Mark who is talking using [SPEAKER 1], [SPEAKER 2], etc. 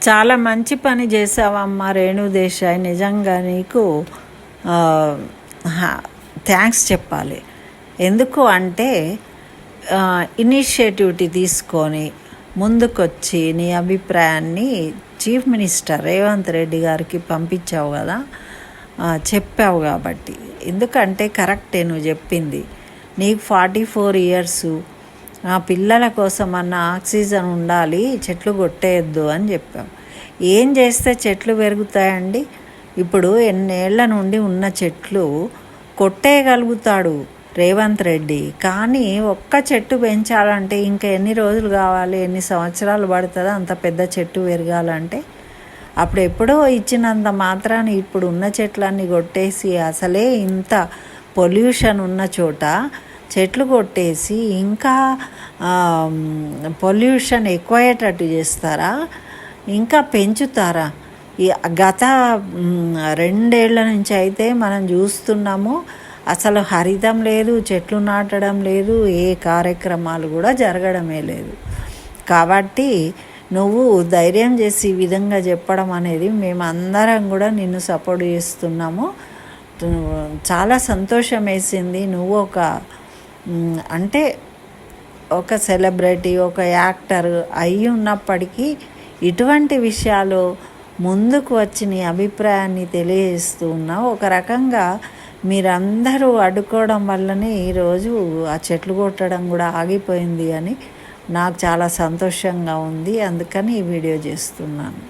[SPEAKER 1] చాలా మంచి పని చేసావమ్మా రేణు దేశాయ్. నిజంగా నీకు థ్యాంక్స్ చెప్పాలి. ఎందుకు అంటే ఇనిషియేటివిటీ తీసుకొని ముందుకొచ్చి నీ అభిప్రాయాన్ని చీఫ్ మినిస్టర్ రేవంత్ రెడ్డి గారికి పంపించావు కదా, చెప్పావు కాబట్టి. ఎందుకంటే కరెక్టే నువ్వు చెప్పింది. నీకు 44 years, ఆ పిల్లల కోసం అన్న ఆక్సిజన్ ఉండాలి, చెట్లు కొట్టేయద్దు అని చెప్పాం. ఏం చేస్తే చెట్లు పెరుగుతాయండి? ఇప్పుడు ఎన్నేళ్ల నుండి ఉన్న చెట్లు కొట్టేయగలుగుతాడు రేవంత్ రెడ్డి, కానీ ఒక్క చెట్టు పెంచాలంటే ఇంకా ఎన్ని రోజులు కావాలి, ఎన్ని సంవత్సరాలు పడుతుందో అంత పెద్ద చెట్టు పెరగాలంటే. అప్పుడు ఎప్పుడో ఇచ్చినంత మాత్రాన్ని ఇప్పుడు ఉన్న చెట్లన్నీ కొట్టేసి, అసలే ఇంత పొల్యూషన్ ఉన్న చోట చెట్లు కొట్టేసి ఇంకా పొల్యూషన్ ఎక్కువయ్యేటట్టు చేస్తారా? ఇంకా పెంచుతారా? గత 2 ఏళ్ల నుంచి అయితే మనం చూస్తున్నాము, అసలు హరితం లేదు, చెట్లు నాటడం లేదు, ఏ కార్యక్రమాలు కూడా జరగడమే లేదు. కాబట్టి నువ్వు ధైర్యం చేసి ఈ విధంగా చెప్పడం అనేది మేమందరం కూడా నిన్ను సపోర్ట్ చేస్తున్నాము. చాలా సంతోషం వేసింది. నువ్వు అంటే ఒక సెలబ్రిటీ, ఒక యాక్టర్ అయి ఉన్నప్పటికీ ఇటువంటి విషయాలు ముందుకు వచ్చి నీ అభిప్రాయాన్ని తెలియజేస్తూ ఉన్నావు. ఒక రకంగా మీరందరూ అడ్డుకోవడం వల్లనే ఈరోజు ఆ చెట్లు కొట్టడం కూడా ఆగిపోయింది అని నాకు చాలా సంతోషంగా ఉంది. అందుకని ఈ వీడియో చేస్తున్నాను.